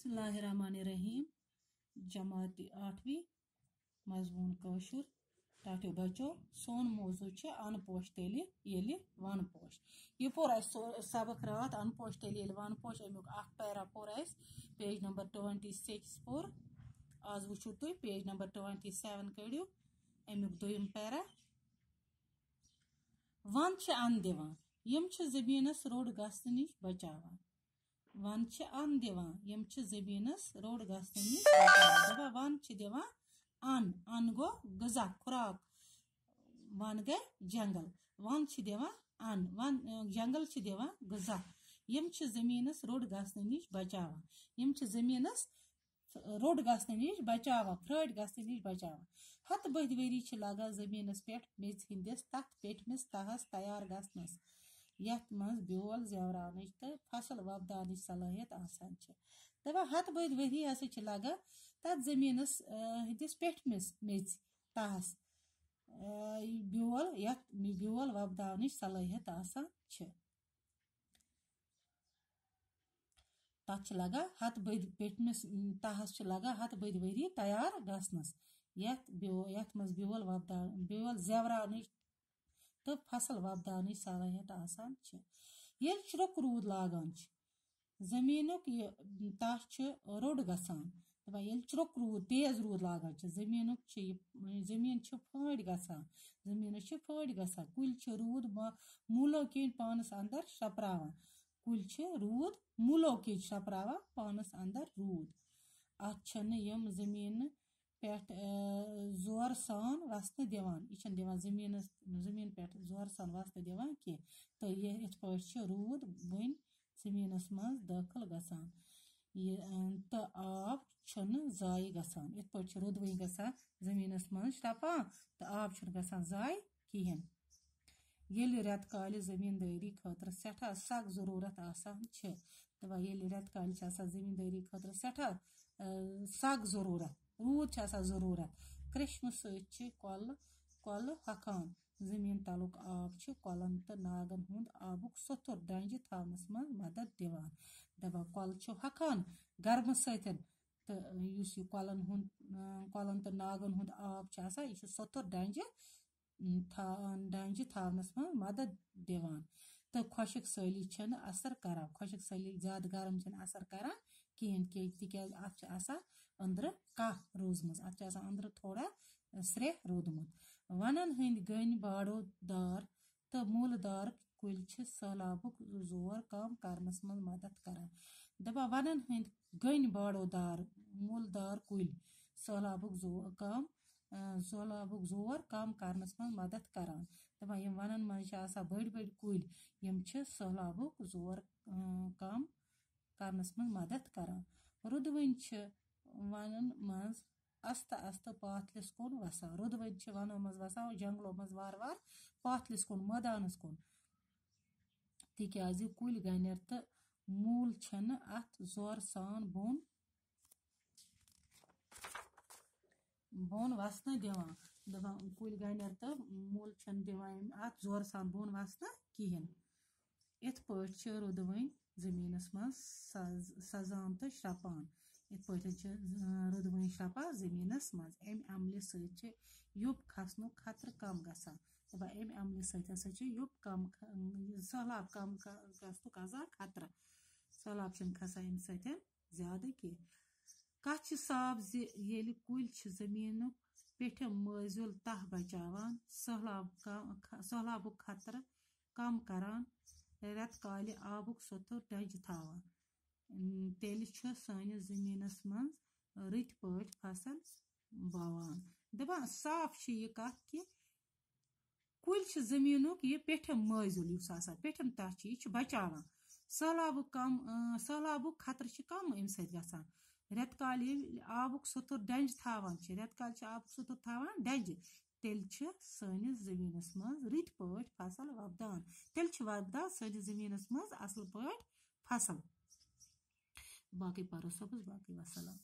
बिस्मिल्लाहिर्रहमानिर्रहीम। जमात 8वीं मजमून कौशुर टाटो बचो सोन मौजू अनपोश तेली येली वन पोश। यह पोर सबक रात अनपोश तेली येली वन पोश अमुक पैरा पोर पेज नंबर 26 पोर। आज वुचु तुम पेज नंबर 27 कड़ियो अमुक दोयम para. One on Diwan Yama जमीनस road गसन निश बचावान। One on Diwan Yama जमीनस road गसन निश बचावान। वन दिवान अन गो गजा खुराक, वन गए जंगल, वन दिवान वन जंगल दिवान गजा यम जमीनस रोड गसन निश बचावान। यम जमीनस रोड गसन निश बचावान, फ्रट गसन निश बचावान। हत बद वरी लगा जमीनस पे मेज हिंदिस तथ पेटमिस तहस तैयार गसनस यथ मज ब्योल जेवरानिच तो फसल वपदानिच सलाहियत आसान छ। दपा हत बद वरी हसा लगा तथ जमीनस हिंदिस पेटमिस मेज तहस ब्योल यथ ब्योल वपदानिच सलाहियत आसान छ। तथ लगा हत बद पेटमिस तहस लगा हत बद वरी तैयार गसनस यथ मज ब्योल जेवरानिच तो फसल वपदानिच सलाहियत आसान छ। येल रुक रूद लागान जमीनुक तह रोड गसान। येल रुक रूद तेज रूद लागान जमीनुक जमीन फट गसान, जमीन फट गसान। कुल रूद मूलो किन पानस अंदर शपरावान, कुल रूद मूलो किन शपरावान पानस अंदर रूद। अत यम जमीन पे जोर सान वसन दिवान, यह दिवान जमीन पे जोर सान वसन दिवान कह तो इत रूद बन जमीनस मज दाखिल गसान तो आब जाय गसान। इत रुदवई गसान जमीनस मज टपान तो आब गसान जाय कहें। येलि रेत कालि जमींदारी खतर सठा सख्त जरूरत आसान छ। दपा येलि रेत कालि जमींदारी खतर सठा सख्त जरूरत रूद जरूरत कृष्म कल हकान जमीन तलुक आब कलन तो नागन हुंद आबुक सतुर डंज थावनस मज मदद दिवान। दपा कल हकान गर्म सतन तो कलन तो नागन हुंद आब यह सतुर डंज थावनस मज मदद दिवान तो खुशक सैली असर करान। खुशक सैली ज्यादा गर्म असर करान कहें तिकाज अत अंदर कह रोजमज, अत अंदर थोड़ा स्रे रोदमुत। वनन हंद गन बाड़ो दार तो मूलदार कुल सैलाबुक जोर कम करनस मज मदद करान। दपा वनन हंद गन बाड़ो दार मूलदार कुल सैलाबुक जोर कम करनस मज मदद करान। दपा यम वनन मज बड़ बड़ कुल यम सैलाबुक जोर कम करनस मज मदद करान। रुदवन वनन मज अस्त अस्त पाथलिस कुन वसान। रुदवन वनो मज वसान जंगलों मज वार वार पाथलिस कुन मैदानस कुन तिकाज कुल गनर तो मूल अत जोर सान बोन वसन दिवान। दपा कुल गनर तो मूल दिवान अत जोर सान बोन वसन कहें। इत रुदवन जमीनस मज सजान तो शपान, इत रुदवन शपान जमीनस मज। अम अमल सत युप खसनु खतर कम गसान। दपा अम अमल सत युप कम सैलाब कम गसनुक खतर, सैलाब खसान अम सत ज्यादा कह। कथ साफ येलि कुल जमीनुक पेठम मजूल तह बचावान, सैलाबुक खतर कम करान, रेत कालि आबुक सतुर डंज थावान तेल सानिस जमीनस मज रत पट फसल बवान। दपा साफ यह कथ कि कुल जमीनुक यह पेठम मजूल पेठम तह यह बचावान। सैलाबुक खतर कम अम सत गसान। रेत कालि आबुक सतुर डंज थावान, रेत कालि आबुक सतुर थावान डंज तेल सानिस जमीनस मज रत पट फसल वपदान, तेल वपदान सानिस जमीनस मज असल पट फसल। बाकी परो सबस बाकी वसलाम।